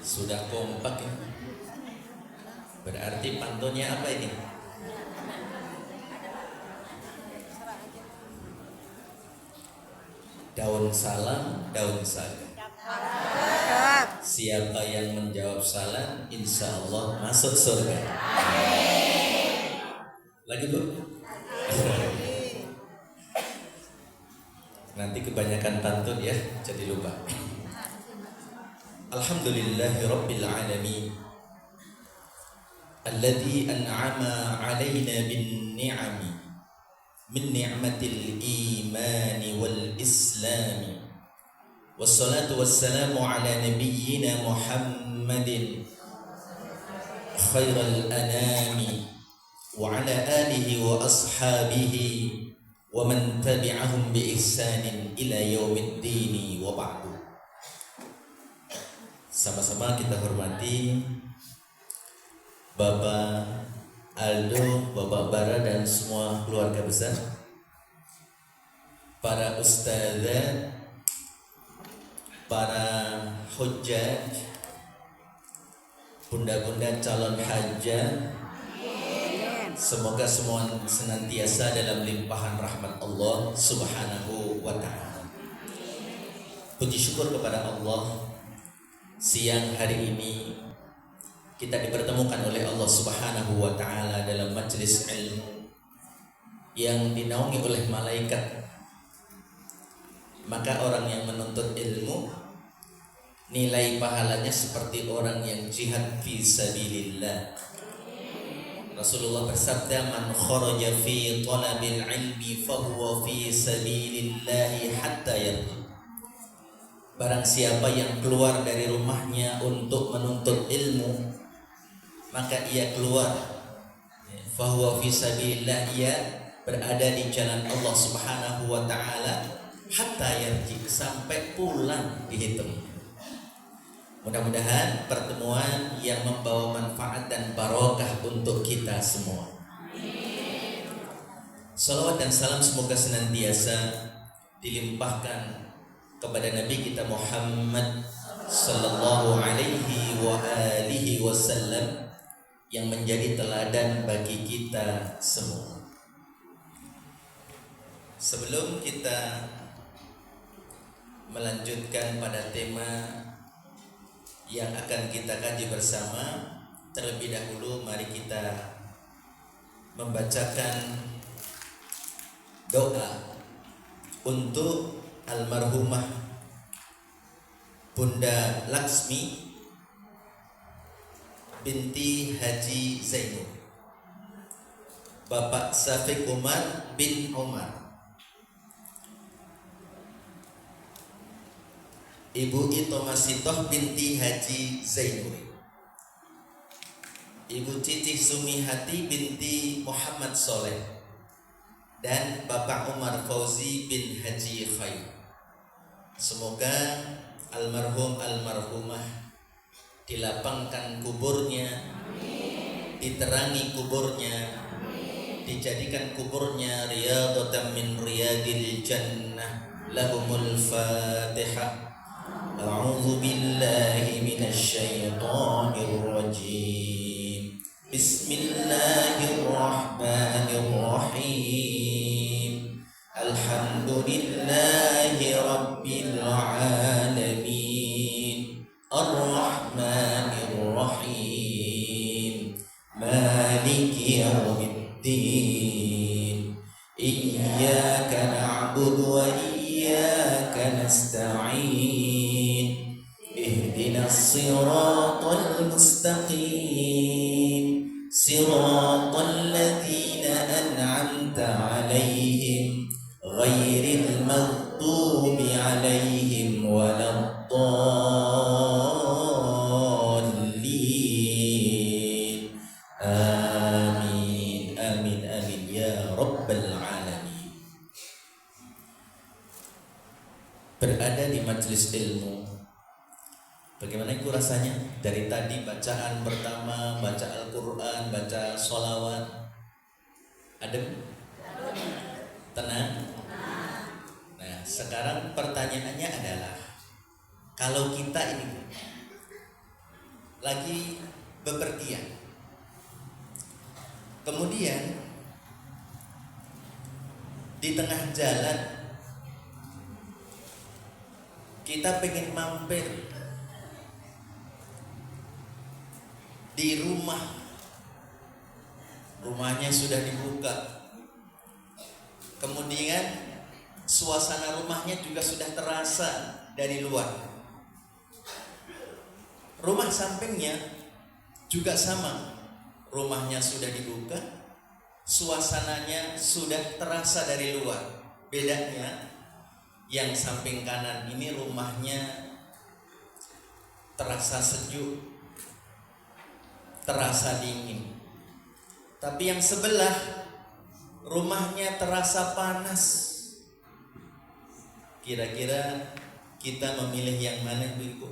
Sudah kompak ya. Berarti pantunnya apa ini? Daun salam, daun salam. Siapa yang menjawab salam, insya Allah masuk surga. Lagi bu? Nanti kebanyakan pantun ya, jadi lupa. Alhamdulillahirabbil alamin. Alladzi an'ama 'alaina bin ni'ami min ni'matil imani wal islami. Wassalatu wassalamu ala nabiyyina Muhammadin khairal anami wa ala alihi wa ashabihi wa man tabi'ahum bi ihsanin ila yaumiddin wa ba'du. Sama-sama kita hormati Bapak Aldo, Bapak Bara dan semua keluarga besar, para ustazah, para hujjaj, bunda-bunda calon hajjah. Semoga semua senantiasa dalam limpahan rahmat Allah Subhanahu wa ta'ala. Puji syukur kepada Allah, siang hari ini kita dipertemukan oleh Allah Subhanahu wa ta'ala dalam majelis ilmu yang dinaungi oleh malaikat. Maka orang yang menuntut ilmu, nilai pahalanya seperti orang yang jihad fi sabilillah. Rasulullah bersabda, man kharaja fi talabil ilmi fahuwa fi sabilillah hatta yarji. Barang siapa yang keluar dari rumahnya untuk menuntut ilmu, maka ia keluar fahuwa fi sabilillah, ia berada di jalan Allah Subhanahu wa ta'ala hatta yarji, sampai pulang dihitung. Mudah-mudahan pertemuan yang membawa manfaat dan barokah untuk kita semua. Salawat dan salam semoga senantiasa dilimpahkan kepada Nabi kita Muhammad sallallahu alaihi wa alihi wasallam yang menjadi teladan bagi kita semua. Sebelum kita melanjutkan pada tema yang akan kita kaji bersama, terlebih dahulu mari kita membacakan doa untuk almarhumah Bunda Laksmi binti Haji Zainur, Bapak Syafiq Umar bin Umar, Ibu Itomasitoh binti Haji Zainur, Ibu Cicih Sumihati binti Muhammad Soleh, dan Bapak Umar Fauzi bin Haji Khair. Semoga almarhumah dilapangkan kuburnya, diterangi kuburnya, dijadikan kuburnya riyadatan min riyadil jannah. Lahumul Fatihah. A'udzu billahi minasy syaithanir rajim. Bismillahirrahmanirrahim. Alhamdulillahi rabbil alamin. Ar-Rahmanir Rahim. Maliki yaumiddin. Iyyaka na'budu wa iyyaka nasta'in. Ihdinas siratal mustaqim. Siratal ladzina an'amta 'alaihim ghairil maghdubi 'alaihim waladdallin. Amin amin amin ya rabbal alamin. Berada di majelis ilmu, bagaimana itu rasanya? Dari tadi bacaan pertama, baca Al-Quran, baca sholawat, adem, tenang. Nah, sekarang pertanyaannya adalah, kalau kita ini lagi bepergian. Kemudian di tengah jalan kita pengen mampir di rumahnya sudah dibuka, kemudian suasana rumahnya juga sudah terasa dari luar. Rumah sampingnya juga sama, rumahnya sudah dibuka, suasananya sudah terasa dari luar. Bedanya yang samping kanan ini rumahnya terasa sejuk, terasa dingin. Tapi yang sebelah rumahnya terasa panas. Kira-kira kita memilih yang mana, Ibu?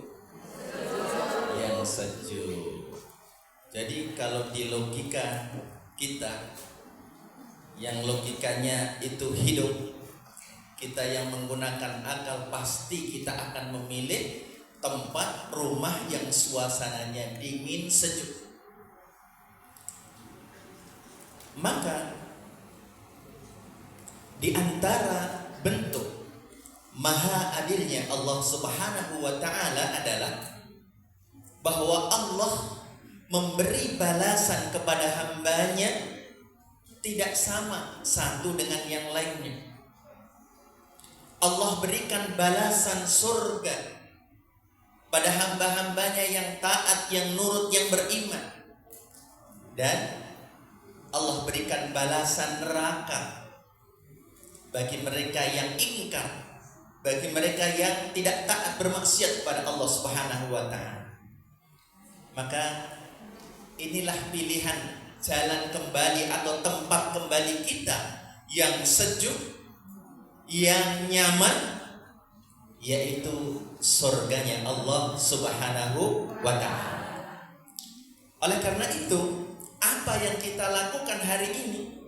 Yang sejuk. Jadi kalau di logika kita, yang logikanya itu hidup, kita yang menggunakan akal, pasti kita akan memilih tempat rumah yang suasananya dingin, sejuk. Maka di antara bentuk maha adilnya Allah Subhanahu wa ta'ala adalah bahwa Allah memberi balasan kepada hambanya tidak sama satu dengan yang lainnya. Allah berikan balasan surga pada hamba-hambanya yang taat, yang nurut, yang beriman. Dan Allah berikan balasan neraka bagi mereka yang ingkar, bagi mereka yang tidak taat, bermaksiat kepada Allah Subhanahu wa ta'ala. Maka inilah pilihan jalan kembali atau tempat kembali kita yang sejuk, yang nyaman, yaitu surganya Allah Subhanahu wa ta'ala. Oleh karena itu, apa yang kita lakukan hari ini,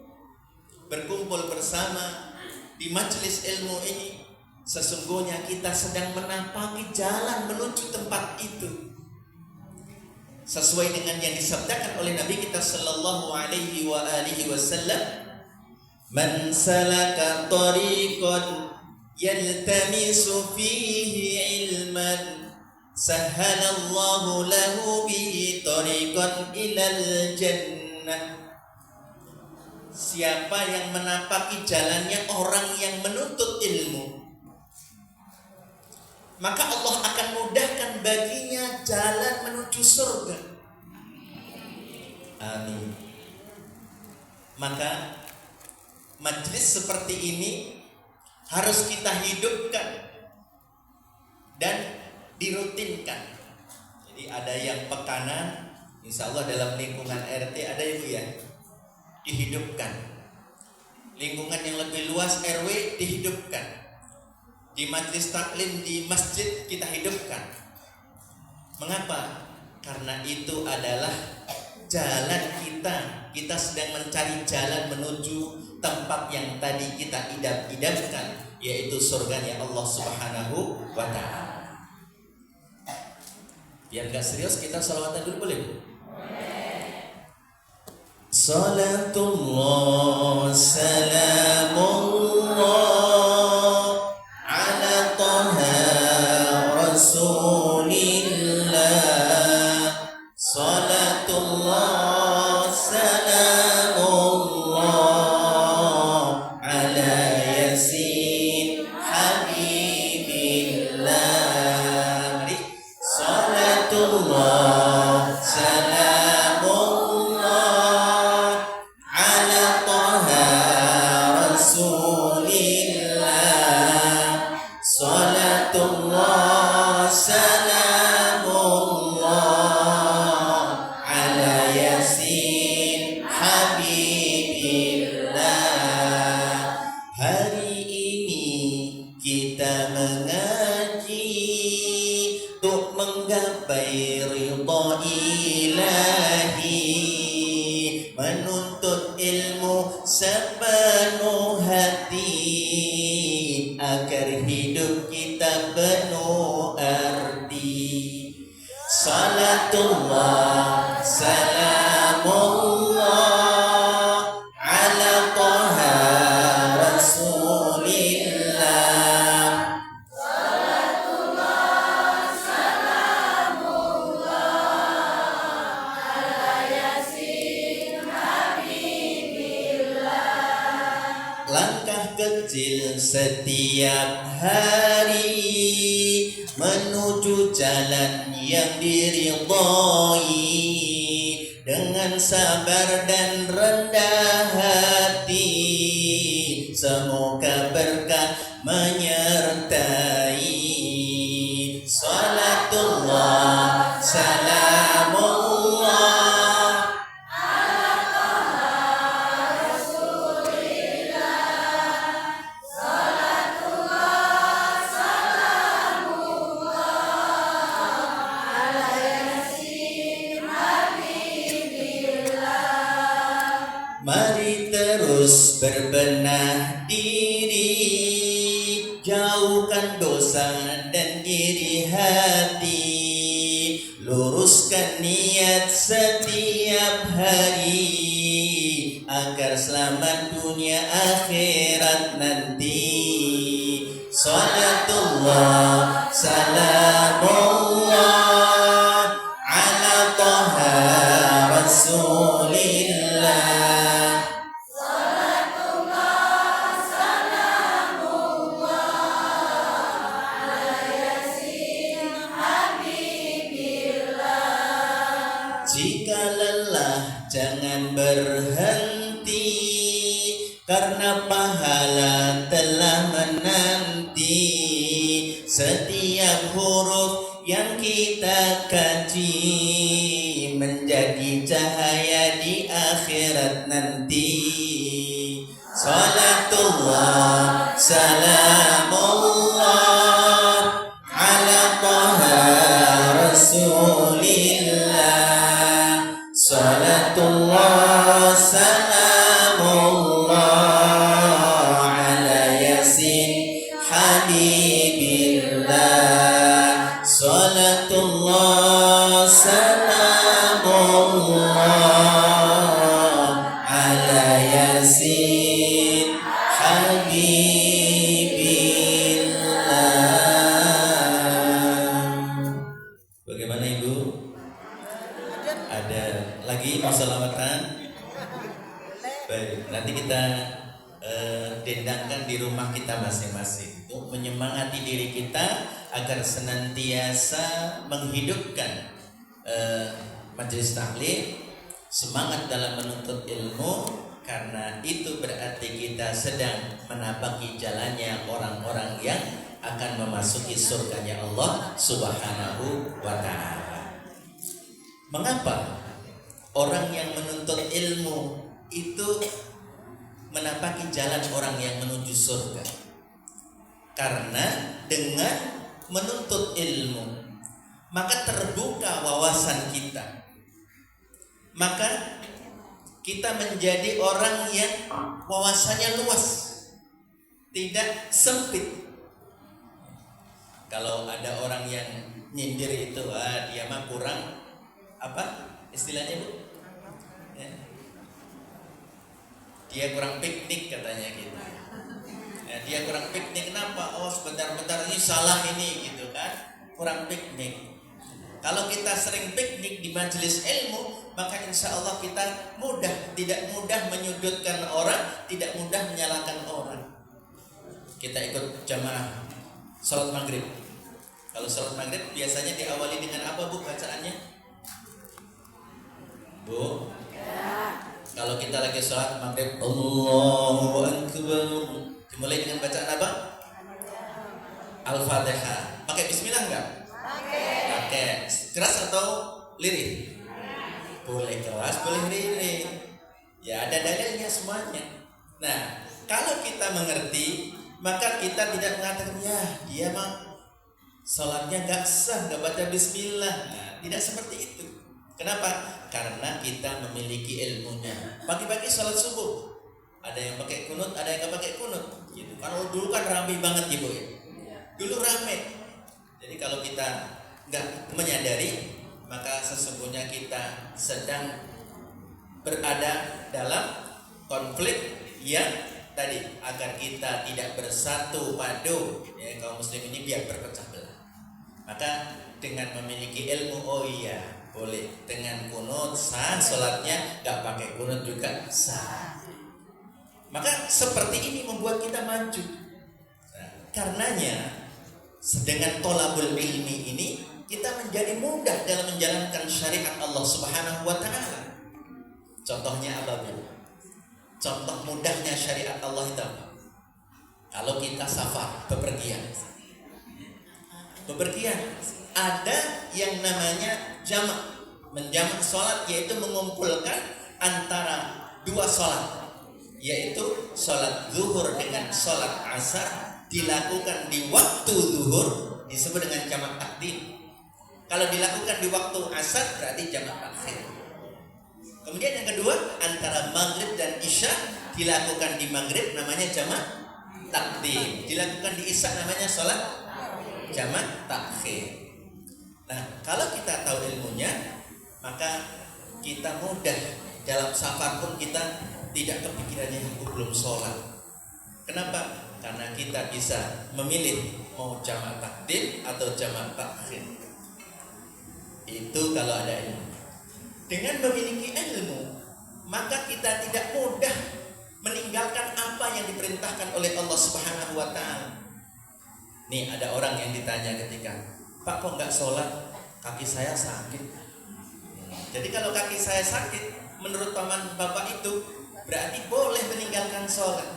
berkumpul bersama di majelis ilmu ini, sesungguhnya kita sedang menapaki jalan menuju tempat itu, sesuai dengan yang disabdakan oleh Nabi kita sallallahu alaihi wa alihi wasallam, man salaka tariqan yaltamisu fihi ilman sahhalallahu lahu bihi tariqan ilal jannah. Siapa yang menapaki jalannya orang yang menuntut ilmu, maka Allah akan mudahkan baginya jalan menuju surga. Amin. Maka majlis seperti ini harus kita hidupkan dan dirutinkan. Jadi ada yang pekanan, insya Allah dalam lingkungan RT ada itu ya, dihidupkan. Lingkungan yang lebih luas RW dihidupkan. Di majlis taklim di masjid kita hidupkan. Mengapa? Karena itu adalah jalan kita. Kita sedang mencari jalan menuju tempat yang tadi kita idam-idamkan, yaitu surganya Allah Subhanahu wa ta'ala. Biar gak serius, kita sholawatan dulu boleh? Salatullah salamullah sepenuh hati agar hidup kita penuh arti. Salat Salatullah salamullah ala Taha Rasulillah. Langkah kecil setiap hari menuju jalan yang diridhai, dengan sabar dan rendah hati semoga berkah menyertai. Salatullah salamullah Mari terus berbenah diri, jauhkan dosa dan iri hati, luruskan niat setiap hari agar selamat dunia akhirat nanti. Salatullah salamullah ala Taha Rasulillah. Jika lelah jangan berhenti, karena pahala telah menanti. Setiap huruf yang kita kaji menjadi cahaya di akhirat nanti. Salatullah salamullah ala Taha Rasulillah. Salatullah salamullah ala Yasin Habibillah. Salatullah salamullah ala Yasin Habibillah. Bagaimana Ibu? Ada lagi mau selawatan? Baik, nanti kita dendangkan di rumah kita masing-masing untuk menyemangati diri kita agar senantiasa menghidupkan majelis taklim, semangat dalam menuntut ilmu, karena itu berarti kita sedang menapaki jalannya orang-orang yang akan memasuki surganya Allah Subhanahu wa ta'ala. Mengapa orang yang menuntut ilmu itu menapaki jalan orang yang menuju surga? Karena dengan menuntut ilmu maka terbuka wawasan kita, maka kita menjadi orang yang wawasannya luas, tidak sempit. Kalau ada orang yang nyindir itu, dia mah kurang apa istilahnya Bu? Ya. Dia kurang piknik katanya gitu. Ya, dia kurang piknik kenapa? Oh sebentar-bentar ini salah ini gitu kan, kurang piknik. Kalau kita sering piknik di majelis ilmu, maka insya Allah kita tidak mudah menyudutkan orang, tidak mudah menyalahkan orang. Kita ikut jamaah salat maghrib. Kalau salat maghrib biasanya diawali dengan apa Bu bacaannya? Bu? Ya. Kalau kita lagi sholat maghrib, Allahu Akbar, dimulai dengan bacaan apa? Al-Fatihah. Pakai bismillah enggak? Pakai. Keras atau lirih? Boleh keras, boleh lirih. Ya ada dalilnya semuanya. Nah, kalau kita mengerti, maka kita tidak mengatakan ya dia mah sholatnya enggak sah, enggak baca bismillah. Nah, tidak seperti itu. Kenapa? Karena kita memiliki ilmunya. Pagi-pagi sholat subuh, ada yang pakai kunut, ada yang nggak pakai kunut. Gitu. Kalau dulu kan ramai banget Ibu ya. Dulu ramai. Jadi kalau kita nggak menyadari, maka sesungguhnya kita sedang berada dalam konflik yang tadi, agar kita tidak bersatu padu ya, kaum muslim ini biar berpecah belah. Maka dengan memiliki ilmu, oh iya boleh, dengan kunut sah sholatnya, gak pakai kunut juga sah. Maka seperti ini membuat kita maju. Nah, karenanya dengan tolabul ilmi ini kita menjadi mudah dalam menjalankan syariat Allah Subhanahu wa ta'ala. Contohnya apa Bu? Contoh mudahnya syariat Allah itu apa? Kalau kita safar, bepergian, ada yang namanya jamak, menjamak sholat, yaitu mengumpulkan antara dua sholat, yaitu sholat zuhur dengan sholat asar, dilakukan di waktu zuhur, disebut dengan jamak takdim. Kalau dilakukan di waktu asar berarti jamak takhir. Kemudian yang kedua, antara maghrib dan isya dilakukan di maghrib, namanya jamak takdim. Dilakukan di isya namanya sholat jamak takhir. Nah, kalau kita tahu ilmunya, maka kita mudah dalam safar pun kita tidak kepikirannya aku belum sholat. Kenapa? Karena kita bisa memilih mau jamak takdim atau jamak takhir. Itu kalau ada ilmu. Dengan memiliki ilmu, maka kita tidak mudah meninggalkan apa yang diperintahkan oleh Allah Subhanahu wa ta'ala. Nih ada orang yang ditanya ketika, Pak kok nggak sholat? Kaki saya sakit. Jadi kalau kaki saya sakit, menurut paman bapak itu berarti boleh meninggalkan sholat.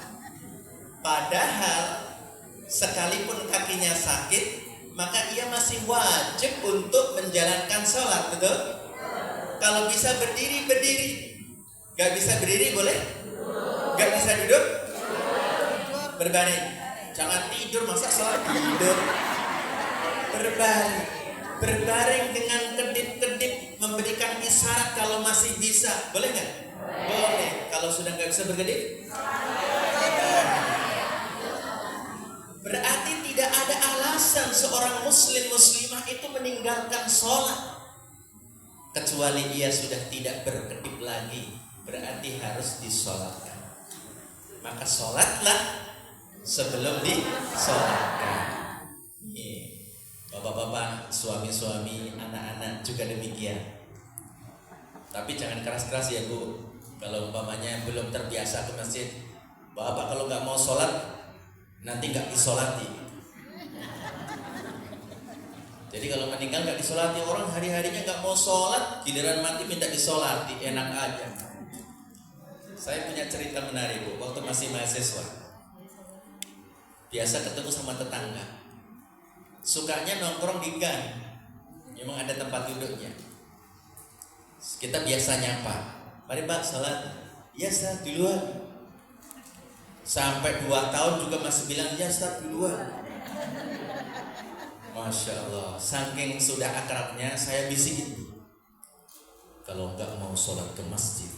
Padahal sekalipun kakinya sakit, maka ia masih wajib untuk menjalankan sholat, betul? Kalau bisa berdiri, berdiri. Gak bisa berdiri boleh? Gak bisa duduk? Berbaring. Jangan tidur, masa sholat tidur? Berbaring. Berbaring dengan kedip-kedip, memberikan isyarat kalau masih bisa. Boleh gak? Boleh. Kalau sudah gak bisa berkedip? Berarti tidak ada alasan seorang muslimah itu meninggalkan sholat, kecuali ia sudah tidak berkedip lagi, berarti harus disolatkan. Maka solatlah sebelum disolatkan. Bapak-bapak, suami-suami, anak-anak juga demikian. Tapi jangan keras-keras ya Bu. Kalau umpamanya belum terbiasa ke masjid, Bapak kalau nggak mau sholat nanti nggak disolati. Jadi kalau meninggal nggak disolati, orang hari-harinya nggak mau sholat, giliran mati minta disolati, enak aja. Saya punya cerita menarik Bu, waktu masih mahasiswa. Biasa ketemu sama tetangga, sukanya nongkrong di gang, memang ada tempat duduknya. Kita biasa nyapa, mari Pak sholat, ya Ustaz duluan. Sampai 2 tahun juga masih bilang ya Ustaz duluan. Masya Allah, saking sudah akrabnya saya bisikin, kalau nggak mau sholat ke masjid,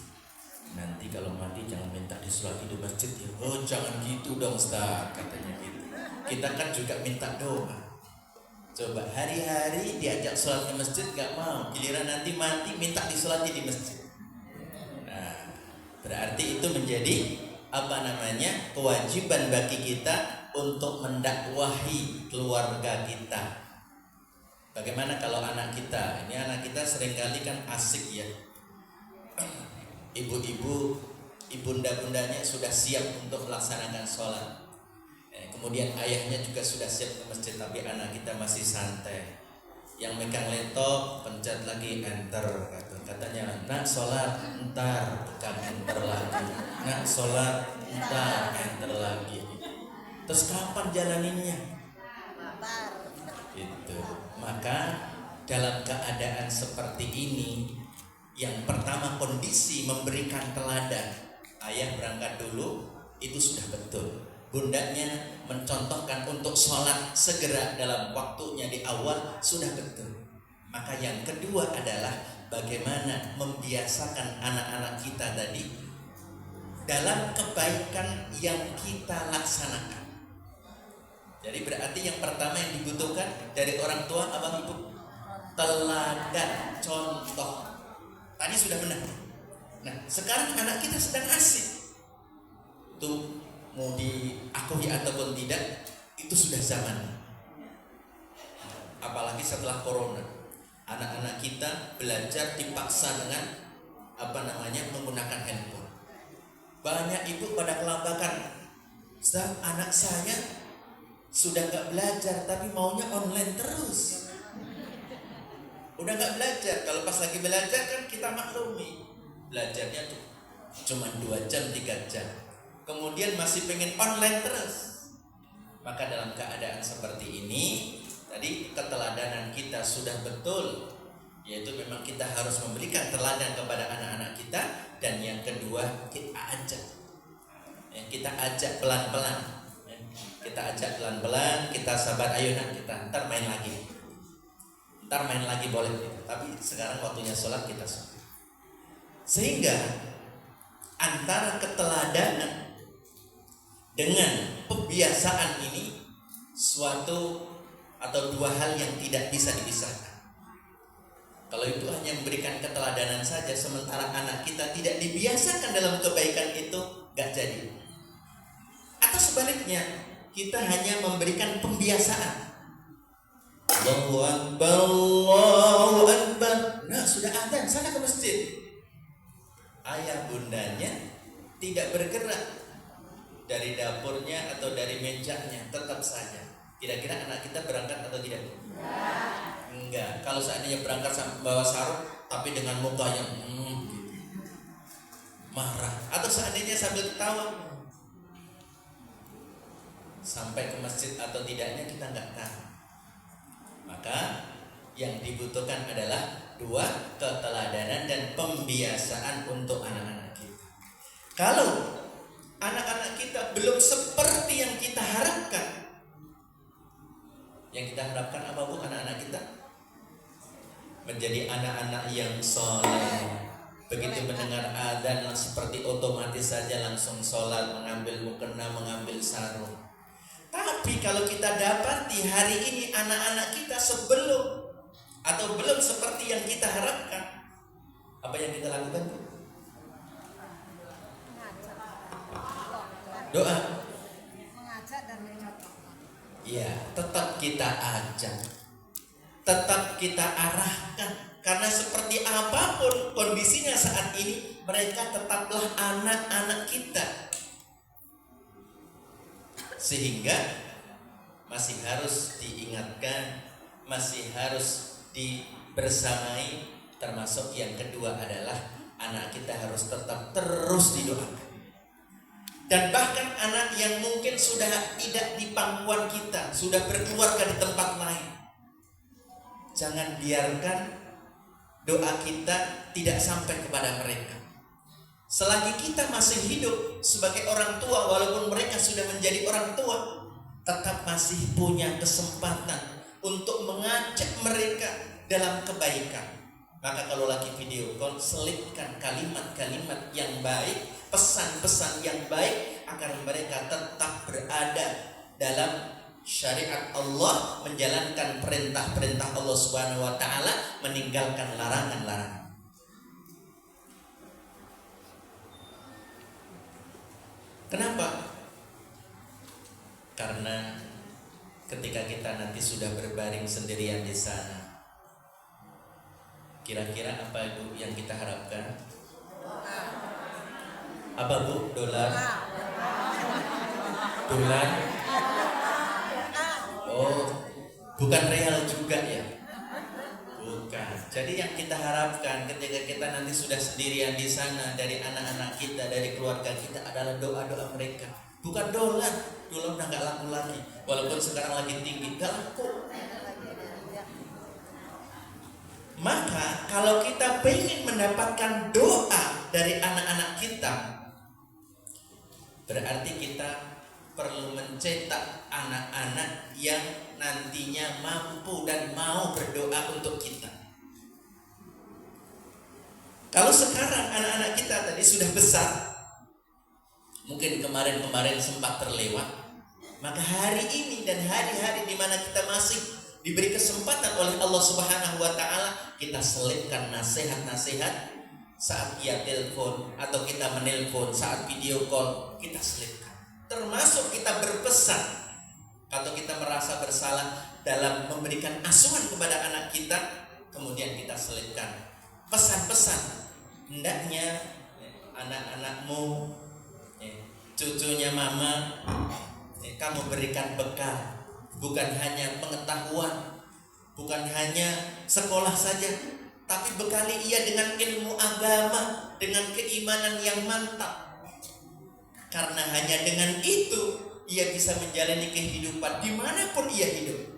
nanti kalau mati jangan minta disolati di masjid ya. Oh jangan gitu dong Ustaz, katanya gitu. Kita kan juga minta doa. Coba hari-hari diajak sholat ke masjid nggak mau, giliran nanti mati minta disolati di masjid. Nah, berarti itu menjadi kewajiban bagi kita untuk mendakwahi keluarga kita. Bagaimana kalau anak kita? Ini anak kita seringkali kan asik ya. Ibu-ibu, ibunda-bundanya sudah siap untuk melaksanakan sholat. Kemudian ayahnya juga sudah siap ke masjid, tapi anak kita masih santai. Yang megang laptop, pencet lagi enter, katanya nak sholat, entar pegang enter lagi. Nak sholat, entar enter lagi. Terus kapan jalaninnya? Itu. Maka dalam keadaan seperti ini, yang pertama kondisi memberikan teladan. Ayah berangkat dulu, itu sudah betul. Bundanya mencontohkan untuk sholat segera dalam waktunya di awal, sudah betul. Maka yang kedua adalah bagaimana membiasakan anak-anak kita tadi dalam kebaikan yang kita laksanakan. Jadi berarti yang pertama yang dibutuhkan dari orang tua apa Ibu? teladan, contoh. Tadi sudah benar. Nah, sekarang anak kita sedang asik. Itu mau diakui ataupun tidak, itu sudah zamannya. Apalagi setelah corona, anak-anak kita belajar dipaksa dengan menggunakan handphone. Banyak ibu pada kelabakan, Ustaz, anak saya sudah gak belajar tapi maunya online terus. Udah gak belajar. Kalau pas lagi belajar kan kita maklumi, belajarnya tuh cuma 2 jam 3 jam, kemudian masih pengen online terus. Maka dalam keadaan seperti ini, tadi keteladanan kita sudah betul, yaitu memang kita harus memberikan teladan kepada anak-anak kita. Dan yang kedua, kita ajak pelan-pelan. Kita ajak pelan-pelan, kita sabar, ayo nak, kita ntar main lagi boleh, tapi sekarang waktunya sholat, kita sholat. Sehingga antara keteladanan dengan pembiasaan ini suatu atau 2 hal yang tidak bisa dipisahkan. Kalau itu hanya memberikan keteladanan saja, sementara anak kita tidak dibiasakan dalam kebaikan itu, gak jadi. Atau sebaliknya, kita hanya memberikan pembiasaan. Allahu Akbar, Allahu Akbar. Nah, sudah adzan, sana ke masjid. Ayah bundanya tidak bergerak dari dapurnya atau dari mejanya, tetap saja. Kira-kira anak kita berangkat atau tidak? Enggak. Kalau seandainya berangkat bawa sarung tapi dengan muka yang marah, atau seandainya sambil ketawa, sampai ke masjid atau tidaknya kita nggak tahu. Maka yang dibutuhkan adalah 2, keteladanan dan pembiasaan untuk anak-anak kita. Kalau anak-anak kita belum seperti yang kita harapkan, yang kita harapkan apa bu? Anak-anak kita menjadi anak-anak yang soleh. Begitu mendengar adzan seperti otomatis saja langsung sholat, mengambil mukena, mengambil sarung. Tapi kalau kita dapati hari ini anak-anak kita sebelum atau belum seperti yang kita harapkan, apa yang kita lakukan? Doa. Mengajak dan mencontoh. Ya, tetap kita ajak, tetap kita arahkan. Karena seperti apapun kondisinya saat ini, mereka tetaplah anak-anak kita. Sehingga masih harus diingatkan, masih harus dibersamai. Termasuk yang kedua adalah anak kita harus tetap terus didoakan. Dan bahkan anak yang mungkin sudah tidak di pangkuan kita, sudah berkeluarga di tempat lain, jangan biarkan doa kita tidak sampai kepada mereka. Selagi kita masih hidup sebagai orang tua, walaupun mereka sudah menjadi orang tua, tetap masih punya kesempatan untuk mengajak mereka dalam kebaikan. Maka kalau lagi video call, selipkan kalimat-kalimat yang baik, pesan-pesan yang baik, agar mereka tetap berada dalam syariat Allah, menjalankan perintah-perintah Allah Subhanahu wa taala, meninggalkan larangan-larangan. Kenapa? Karena ketika kita nanti sudah berbaring sendirian di sana, kira-kira apa itu yang kita harapkan? Apa bu? Dolar? Oh, bukan real juga ya? Bukan. Jadi yang kita harapkan ketika kita nanti sudah sendirian di sana, dari anak-anak kita, dari keluarga kita, adalah doa-doa mereka. Bukan dolar. Dolar udah gak laku lagi. Walaupun sekarang lagi tinggi, gak laku. Maka kalau kita ingin mendapatkan doa dari anak-anak kita, berarti kita perlu mencetak anak-anak yang nantinya mampu dan mau berdoa untuk kita. Kalau sekarang anak-anak kita tadi sudah besar, mungkin kemarin sempat terlewat, maka hari ini dan hari-hari di mana kita masih diberi kesempatan oleh Allah Subhanahu wa taala, kita selipkan nasihat-nasihat saat ia telepon atau kita menelpon, saat video call kita selipkan. Termasuk kita berpesan atau kita merasa bersalah dalam memberikan asuhan kepada anak kita, kemudian kita selipkan pesan-pesan. Hendaknya anak-anakmu, cucunya mama, kamu berikan bekal, bukan hanya pengetahuan, bukan hanya sekolah saja, tapi bekali ia dengan ilmu agama, dengan keimanan yang mantap. Karena hanya dengan itu ia bisa menjalani kehidupan dimanapun ia hidup.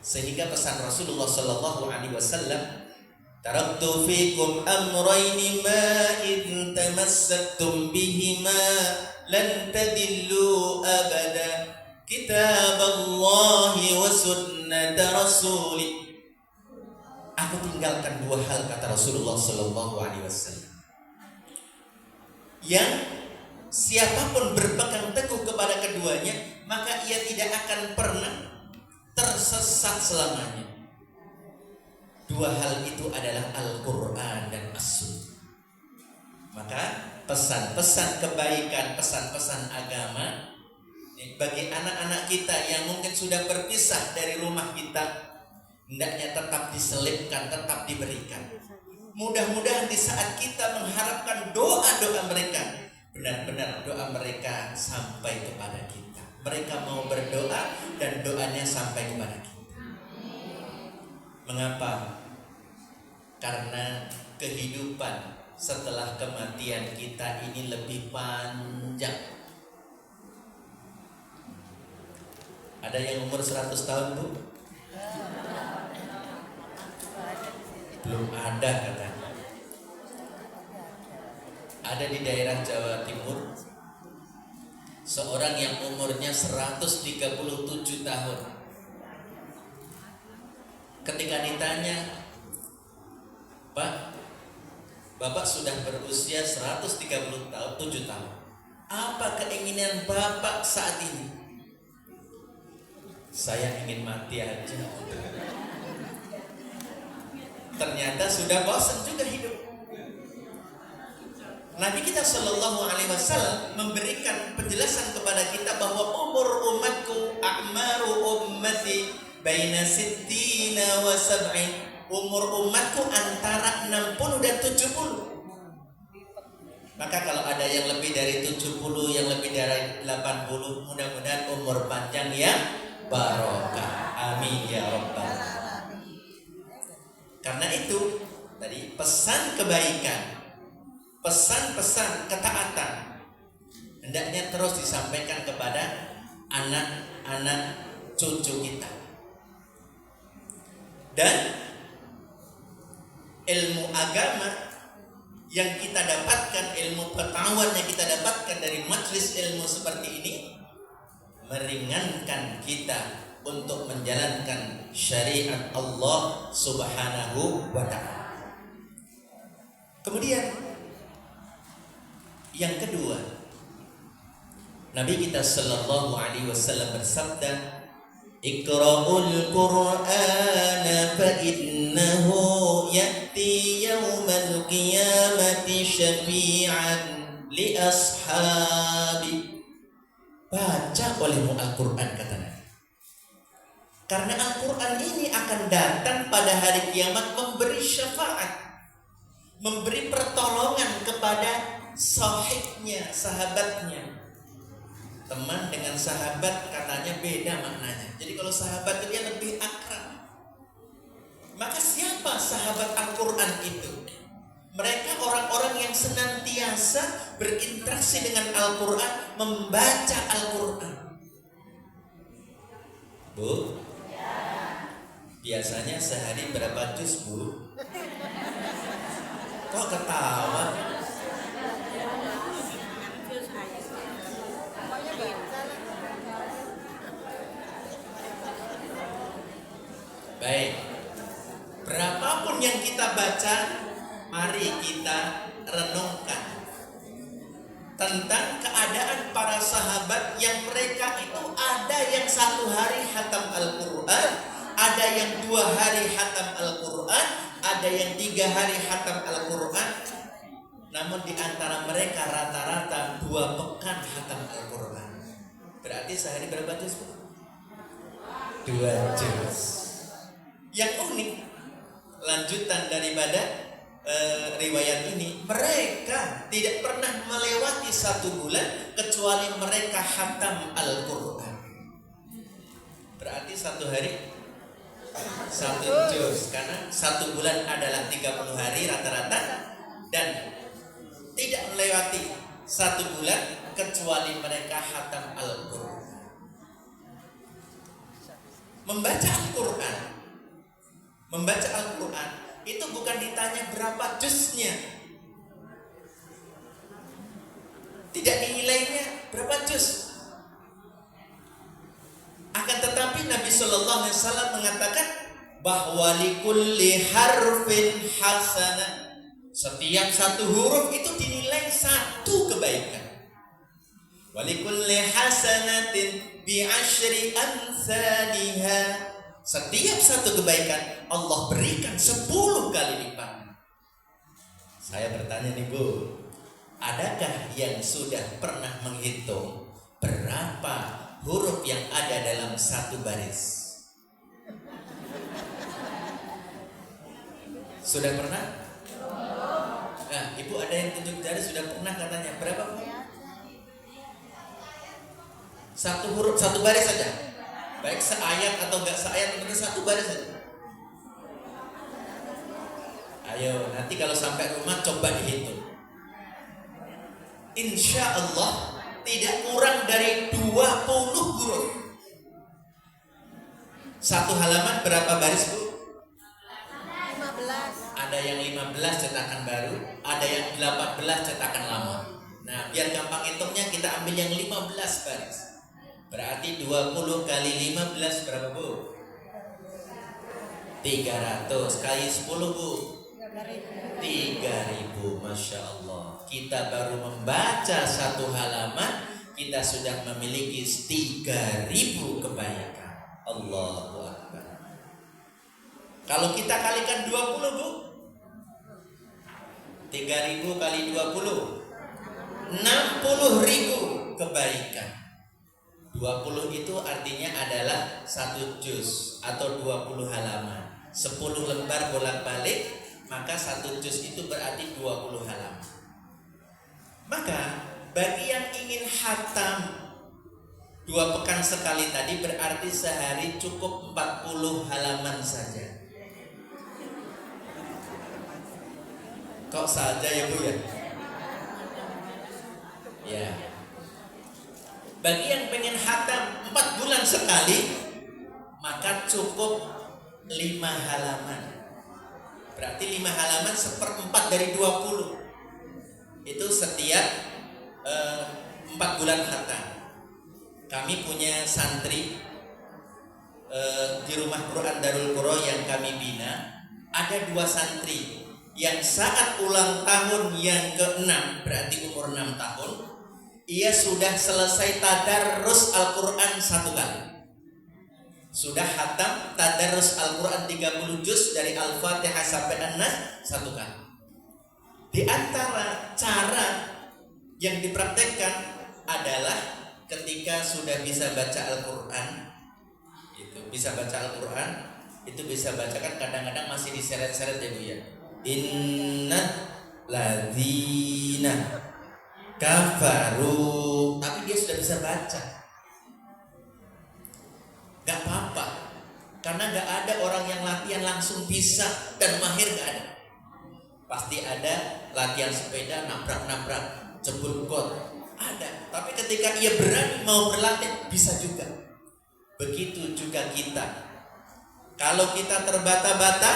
Sehingga pesan Rasulullah Sallallahu Alaihi Wasallam, taraktu fikum amrayni ma in tamassaktum bihima lan tadillu abada, kitaballahi wa sunnata rasuli. Aku tinggalkan dua hal, kata Rasulullah Sallallahu Alaihi Wasallam, yang siapapun berpegang teguh kepada keduanya, maka ia tidak akan pernah tersesat selamanya. Dua hal itu adalah Al-Quran dan As-Sunnah. Maka pesan-pesan kebaikan, pesan-pesan agama bagi anak-anak kita yang mungkin sudah berpisah dari rumah kita, hendaknya tetap diselipkan, tetap diberikan. Mudah-mudahan di saat kita mengharapkan doa-doa mereka, benar-benar doa mereka sampai kepada kita. Mereka mau berdoa dan doanya sampai kepada kita. Mengapa? Karena kehidupan setelah kematian kita ini lebih panjang. Ada yang umur 100 tahun, Bu? Belum ada katanya. Ada di daerah Jawa Timur seorang yang umurnya 137 tahun. Ketika ditanya, Pak, Bapak sudah berusia 137 tahun. Apa keinginan Bapak saat ini? Saya ingin mati aja. Ternyata sudah bosan juga hidup. Nabi kita Shallallahu Alaihi Wasallam memberikan penjelasan kepada kita bahwa umur umatku, a'maru ummati baina sittina wa sab'in. Umur umatku antara 60 dan 70. Maka kalau ada yang lebih dari 70, yang lebih dari 80, mudah-mudahan umur panjang yang barokah. Amin ya rabbal alamin. Karena itu tadi pesan kebaikan, pesan-pesan ketaatan hendaknya terus disampaikan kepada anak-anak cucu kita. Dan ilmu agama yang kita dapatkan, ilmu pengetahuan yang kita dapatkan dari majelis ilmu seperti ini meringankan kita untuk menjalankan syariat Allah Subhanahu wa ta'ala. Kemudian yang kedua, Nabi kita Sallallahu Alaihi Wasallam bersabda, Iqra'ul Qur'ana fa innahu ya'ti yawmal qiyamati syafi'an li ashabi. Baca olehmu Al-Quran, kata Nabi. Karena Al-Quran ini akan datang pada hari kiamat memberi syafaat, memberi pertolongan kepada sahibnya, sahabatnya. Teman dengan sahabat katanya beda maknanya. Jadi kalau sahabat itu dia lebih akrab. Maka siapa sahabat Al-Quran itu? Mereka orang-orang yang senantiasa berinteraksi dengan Al-Quran, membaca Al-Quran. Bu, biasanya sehari berapa juz, Bu? Kok ketawa? Baik, berapapun yang kita baca, mari kita renungkan tentang keadaan para sahabat yang mereka itu ada yang satu hari khatam Al-Quran, Al-Quran, ada yang 2 hari hatam Al-Quran, ada yang 3 hari hatam Al-Quran. Namun di antara mereka rata-rata 2 pekan hatam Al-Quran. Berarti sehari berapa juz? 2 juz. Yang unik, lanjutan daripada riwayat ini, mereka tidak pernah melewati 1 bulan kecuali mereka hatam Al-Quran. Berarti 1 hari 1 juz, karena 1 bulan adalah 30 hari rata-rata, dan tidak melewati 1 bulan kecuali mereka hatam Al-Quran. Membaca Al-Quran itu bukan ditanya berapa juznya, tidak dinilainya berapa juz. Akan tetapi Nabi Shallallahu Alaihi Wasallam mengatakan bahwa likulli harfin hasanah, setiap 1 huruf itu dinilai 1 kebaikan. Walikulli hasanatin bi'ashri amsalihha, setiap 1 kebaikan Allah berikan 10 kali lipat. Saya bertanya nih Bu, adakah yang sudah pernah menghitung berapa huruf yang ada dalam 1 baris? Sudah pernah? Nah, Ibu ada yang tunjuk jari sudah pernah katanya. Berapa? 1 huruf 1 baris saja. Baik seayat atau enggak seayat, benar 1 baris saja. Ayo, nanti kalau sampai rumah coba dihitung. Insya Allah tidak kurang dari 20 huruf. 1 halaman berapa baris Bu? 15. Ada yang 15 cetakan baru, ada yang 18 cetakan lama. Nah, biar gampang hitungnya kita ambil yang 15 baris. Berarti 20 kali 15 berapa Bu? 300 kali 10 Bu? 3.000. Masya Allah. Kita baru membaca 1 halaman, kita sudah memiliki 3.000 kebaikan. Allahu Akbar. Kalau kita kalikan 20 Bu, 3.000 kali 20, 60.000 kebaikan. 20 itu artinya adalah 1 juz atau 20 halaman. 10 lembar bolak-balik, maka 1 juz itu berarti 20 halaman. Maka bagi yang ingin khatam 2 pekan sekali tadi, berarti sehari cukup 40 halaman saja. Kok saja ya Bu ya? Ya. Bagi yang pengen khatam 4 bulan sekali, maka cukup 5 halaman. Berarti 5 halaman 1/4 dari 20. Itu setiap 4 bulan khatam. Kami punya santri di rumah Quran Darul Qura yang kami bina. Ada 2 santri yang saat ulang tahun yang ke-6, berarti umur 6 tahun, ia sudah selesai tadarrus Al-Quran 1 kali. Sudah khatam tadarrus Al-Quran 30 juz dari Al-Fatihah sampai An-Nas 1 kali. Di antara cara yang dipraktekkan adalah ketika sudah bisa baca Al-Quran, itu bisa baca Al-Quran, itu bisa bacakan, kadang-kadang masih diseret-seret ya Bu ya. Inna ladzina kafaru, tapi dia sudah bisa baca. Gak apa-apa, karena gak ada orang yang latihan langsung bisa dan mahir, gak ada. Pasti ada latihan sepeda, nabrak-nabrak, jebul got, ada. Tapi ketika ia berani mau berlatih, bisa juga. Begitu juga kita. Kalau kita terbata-bata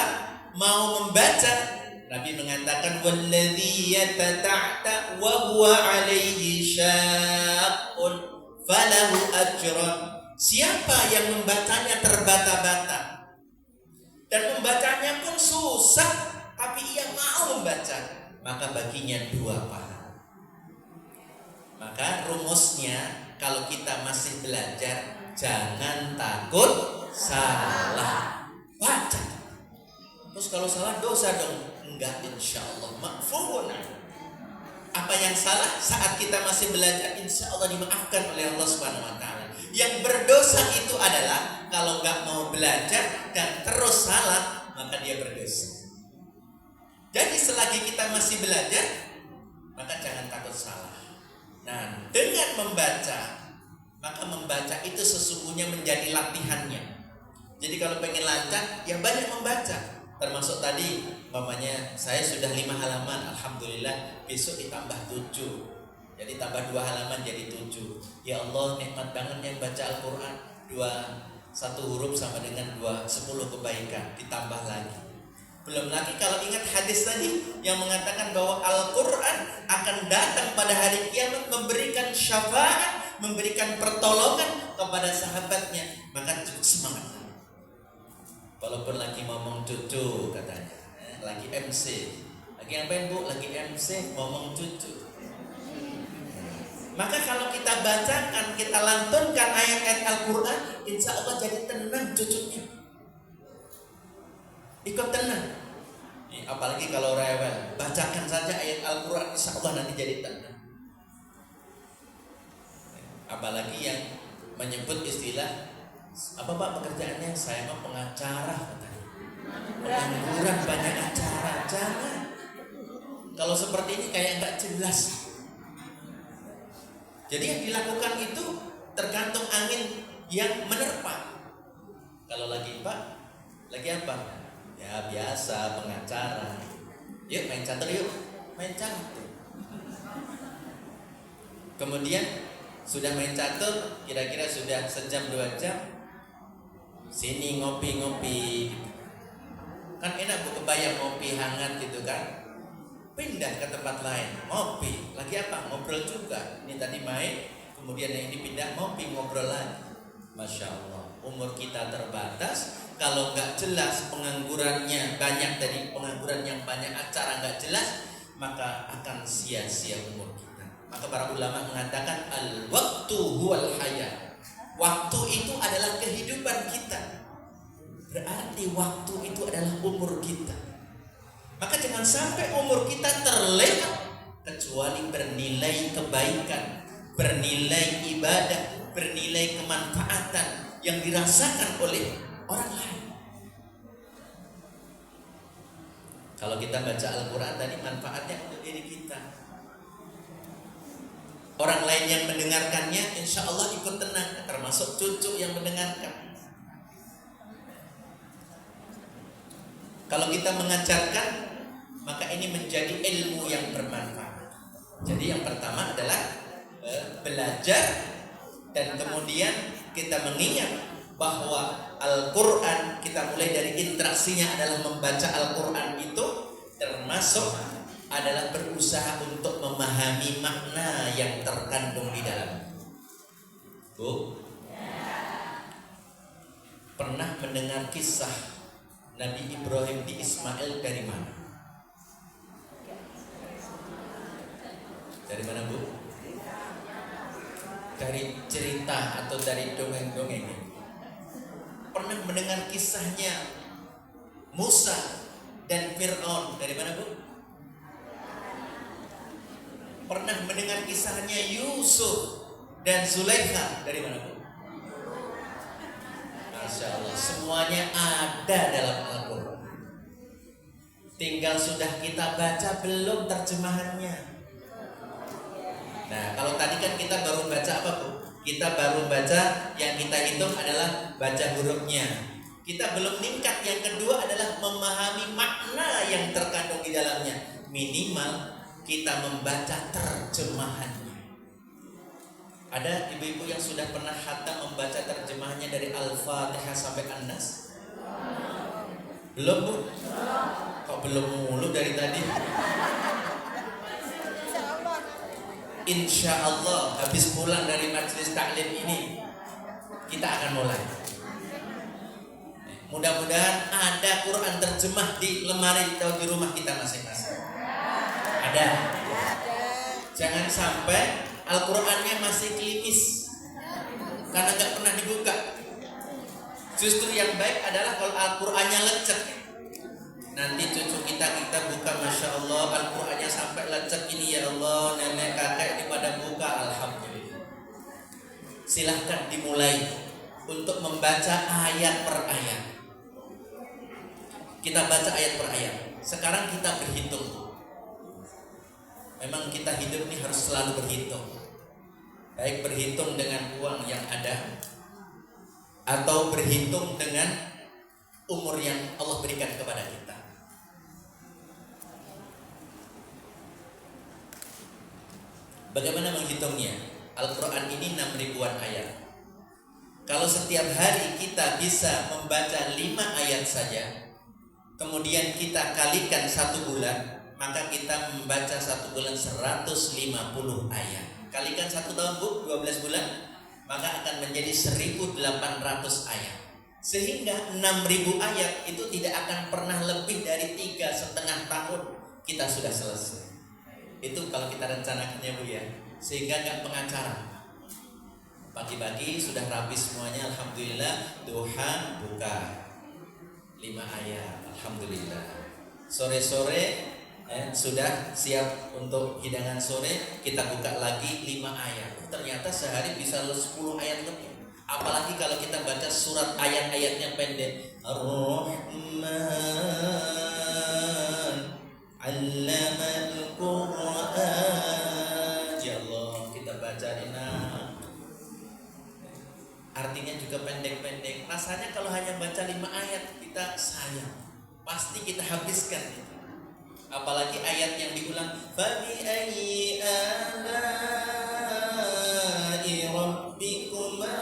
mau membaca, Nabi mengatakan walladzi yatata'ta wa huwa 'alaihi syaqqun falahu ajran. Siapa yang membacanya terbata-bata dan membacanya pun susah, tapi ia mau membaca, maka baginya 2 pahala. Maka rumusnya, kalau kita masih belajar, jangan takut salah. Baca. Terus kalau salah dosa dong? Enggak, insya Allah ma'fuun. Apa yang salah saat kita masih belajar, insya Allah dimaafkan oleh Allah Subhanahu Wa Taala. Yang berdosa itu adalah kalau nggak mau belajar dan terus salah, maka dia berdosa. Jadi selagi kita masih belajar, maka jangan takut salah. Nah, dengan membaca, maka membaca itu sesungguhnya menjadi latihannya. Jadi kalau pengen lancar, ya banyak membaca. Termasuk tadi, umpamanya saya sudah 5 halaman, alhamdulillah, besok ditambah 7. Jadi tambah 2 halaman jadi 7. Ya Allah, nikmat banget yang baca Al-Quran. 1 huruf sama dengan 10 kebaikan, ditambah lagi. Belum lagi kalau ingat hadis tadi yang mengatakan bahwa Al-Quran akan datang pada hari kiamat memberikan syafaat, memberikan pertolongan kepada sahabatnya. Maka semangat. Walaupun lagi ngomong cucu katanya, lagi MC, lagi ngapain bu? Lagi MC ngomong cucu. Maka kalau kita bacakan, kita lantunkan ayat-ayat Al-Quran, insya Allah jadi tenang cucunya. Ikut tenang. Apalagi kalau rewel, bacakan saja ayat Al-Quran, insya Allah nanti jadi tenang. Apalagi yang menyebut istilah, apa pak pekerjaannya? Saya mah pengacara katanya. Pengangguran banyak acara. Jangan. Kalau seperti ini kayak nggak jelas. Jadi yang dilakukan itu tergantung angin yang menerpa. Kalau lagi pak, lagi apa? Ya biasa pengacara. Yuk main catur yuk, main catur. Kemudian sudah main catur, kira-kira sudah sejam 2 jam. Sini ngopi-ngopi. Kan enak bu, kebayang ngopi hangat gitu kan. Pindah ke tempat lain, ngopi. Lagi apa? Ngobrol juga. Ini tadi main, kemudian yang ini pindah ngopi, ngobrol lagi. Masya Allah, umur kita terbatas. Kalau nggak jelas penganggurannya banyak, dari pengangguran yang banyak acara nggak jelas, maka akan sia-sia umur kita. Maka para ulama mengatakan al-waktu huwal hayat. Waktu itu adalah kehidupan kita. Berarti waktu itu adalah umur kita. Maka jangan sampai umur kita terlewat kecuali bernilai kebaikan, bernilai ibadah, bernilai kemanfaatan yang dirasakan oleh orang lain. Kalau kita baca Al-Quran tadi, manfaatnya untuk diri kita. Orang lain yang mendengarkannya insya Allah ikut tenang, termasuk cucu yang mendengarkan. Kalau kita mengajarkan, maka ini menjadi ilmu yang bermanfaat. Jadi yang pertama adalah belajar, dan kemudian kita mengingat bahwa Al-Quran, kita mulai dari interaksinya adalah membaca Al-Quran itu termasuk adalah berusaha untuk memahami makna yang terkandung di dalam. Bu, pernah mendengar kisah Nabi Ibrahim di Ismail dari mana? Dari mana bu? Dari cerita atau dari dongeng-dongeng? Pernah mendengar kisahnya Musa dan Fir'aun dari mana bu? Pernah mendengar kisahnya Yusuf dan Zulaikha dari mana bu? Masya Allah, semuanya ada dalam Al-Quran. Tinggal sudah kita baca belum terjemahannya. Nah, kalau tadi kan kita baru baca apa bu? Kita baru baca, yang kita hitung adalah baca hurufnya. Kita belum meningkat. Yang kedua adalah memahami makna yang terkandung di dalamnya. Minimal kita membaca terjemahannya. Ada ibu-ibu yang sudah pernah khatam membaca terjemahannya dari Al-Fatihah sampai An-Nas? Belum bu? Kok belum mulu dari tadi? Insya Allah habis pulang dari majelis taklim ini kita akan mulai. Mudah-mudahan ada Quran terjemah di lemari atau di rumah kita masing-masing. Ada. Jangan sampai Al-Qurannya masih klimis karena nggak pernah dibuka. Justru yang baik adalah kalau Al-Qur'annya lecek. Nanti cucu kita buka, Masya Allah, Al-Qur'annya sampai lecek ini, ya Allah, nenek kakek ini pada buka, alhamdulillah. Silahkan dimulai untuk membaca ayat per ayat. Kita baca ayat per ayat. Sekarang kita berhitung. Memang kita hidup ini harus selalu berhitung. Baik berhitung dengan uang yang ada, atau berhitung dengan umur yang Allah berikan kepada kita. Bagaimana menghitungnya? Al-Quran ini 6 ribuan ayat. Kalau setiap hari kita bisa membaca 5 ayat saja, kemudian kita kalikan 1 bulan, maka kita membaca 1 bulan 150 ayat. Kalikan 1 tahun, Bu, 12 bulan, maka akan menjadi 1800 ayat. Sehingga 6000 ayat itu tidak akan pernah lebih dari 3,5 tahun kita sudah selesai. Itu kalau kita rencanakannya, Bu, ya. Sehingga nggak pengacara. Pagi-pagi sudah rapi semuanya, alhamdulillah. Duha buka 5 ayat, alhamdulillah. Sore-sore sudah siap untuk hidangan sore, kita buka lagi 5 ayat. Ternyata sehari bisa 10 ayat lebih. Apalagi kalau kita baca surat ayat-ayatnya pendek. Ar-Rahman 'allamal Qur'an. Ya Allah, kita baca enak. Artinya juga pendek-pendek. Rasanya kalau hanya baca 5 ayat kita sayang, pasti kita habiskan. Apalagi ayat yang diulang, fabi ayyi ala'i rabbikuma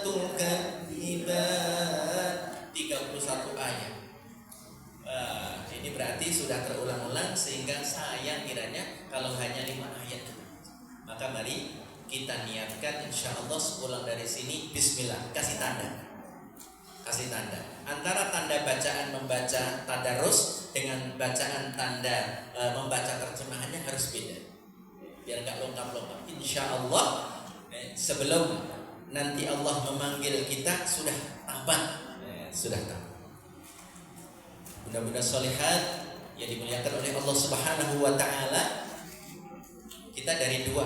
tukadziban, 31 ayat. Ini berarti sudah terulang-ulang, sehingga sayang kiranya kalau hanya 5 ayat. Maka mari kita niatkan, insya Allah sepulang dari sini, bismillah, kasih tanda. Antara tanda bacaan membaca tadarus dengan bacaan tanda membaca terjemahannya harus beda, biar gak lengkap-lengkap. Insya Allah sebelum nanti Allah memanggil kita sudah tamat. Bunda-bunda solihat yang dimuliakan oleh Allah Subhanahu wa ta'ala, kita dari 2.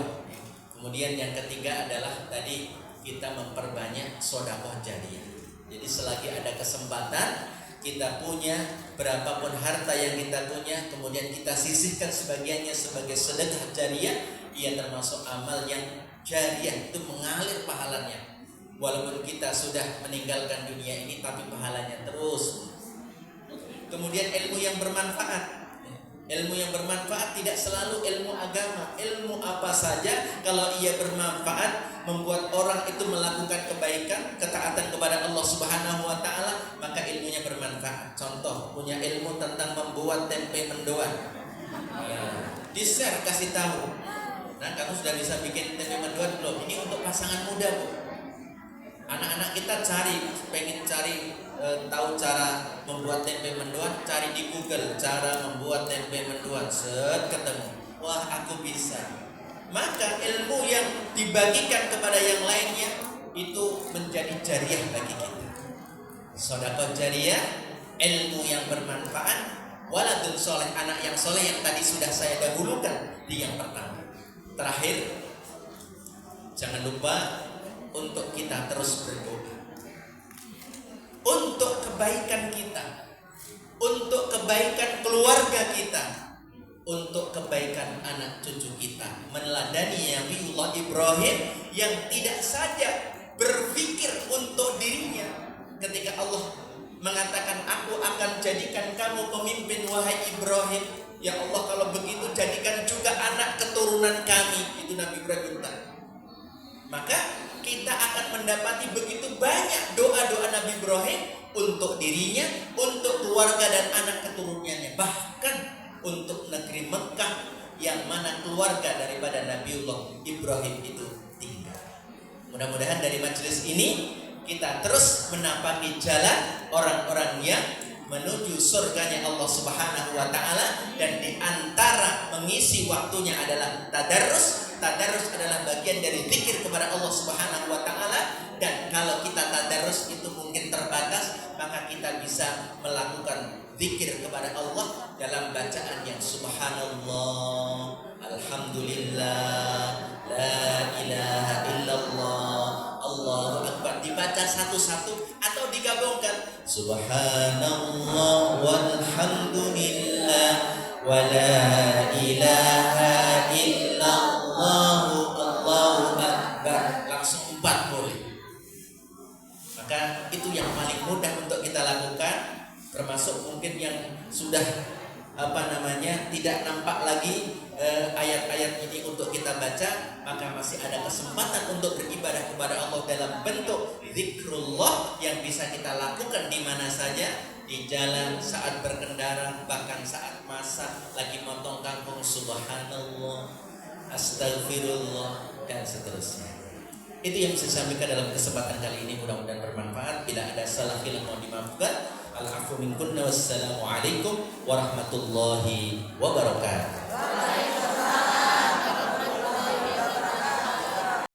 Kemudian yang ketiga adalah tadi kita memperbanyak sedekah jariyah. Jadi selagi ada kesempatan, kita punya berapapun harta yang kita punya, kemudian kita sisihkan sebagiannya sebagai sedekah jariyah, ia termasuk amal yang jariyah, itu mengalir pahalanya. Walaupun kita sudah meninggalkan dunia ini, tapi pahalanya terus. Kemudian ilmu yang bermanfaat. Ilmu yang bermanfaat tidak selalu ilmu agama. Ilmu apa saja kalau ia bermanfaat, membuat orang itu melakukan kebaikan, ketaatan kepada Allah Subhanahu wa ta'ala, maka ilmunya bermanfaat. Contoh, punya ilmu tentang membuat tempe mendoan, di-share, kasih tahu. Nah, kamu sudah bisa bikin tempe mendoan belum? Ini untuk pasangan muda, Bu. Anak-anak kita pengen cari tahu cara membuat tempe mendoan, cari di Google cara membuat tempe mendoan, ketemu. Wah, aku bisa. Maka ilmu yang dibagikan kepada yang lainnya itu menjadi jariyah bagi kita. Sedekah jariyah, ilmu yang bermanfaat, waladun soleh, anak yang soleh yang tadi sudah saya dahulukan di yang pertama. Terakhir, jangan lupa untuk kita terus berdoa untuk kebaikan kita, untuk kebaikan keluarga kita, untuk kebaikan anak cucu kita. Meneladani Nabiullah Ibrahim yang tidak saja berpikir untuk dirinya ketika Allah mengatakan, aku akan jadikan kamu pemimpin wahai Ibrahim. Ya Allah, kalau begitu jadikan juga anak keturunan kami. Itu Nabi Ibrahim minta. Maka kita akan mendapati begitu banyak doa-doa Nabi Ibrahim untuk dirinya, untuk keluarga dan anak keturunannya, bahkan untuk negeri Mekah yang mana keluarga daripada Nabiullah Ibrahim itu tinggal. Mudah-mudahan dari majelis ini kita terus menapaki jalan orang-orang yang menuju surganya Allah Subhanahu wa ta'ala, dan di antara mengisi waktunya adalah tadarus. Tadarus adalah bagian dari zikir kepada Allah Subhanahu wa ta'ala. Dan kalau kita tadarus itu mungkin terbatas, maka kita bisa melakukan zikir kepada Allah dalam bacaan yang subhanallah, alhamdulillah, la ilaha illallah, Allahu akbar, dibaca satu-satu atau digabungkan subhanallah walhamdulillah wa la ilaha illallah, Allahu akbar, langsung 4 boleh. Maka itu yang paling mudah untuk kita lakukan. Termasuk mungkin yang sudah tidak nampak lagi ayat-ayat ini untuk kita baca, maka masih ada kesempatan untuk beribadah kepada Allah dalam bentuk zikrullah yang bisa kita lakukan di mana saja, di jalan, saat berkendara, bahkan saat masak, lagi motong kangkung, subhanallah, astagfirullah, dan seterusnya. Itu yang bisa saya sampaikan dalam kesempatan kali ini, mudah-mudahan bermanfaat. Bila ada salah hilaf mohon dimaafkan. Al-afu minkunna, wassalamu alaikum warahmatullahi wabarakatuh.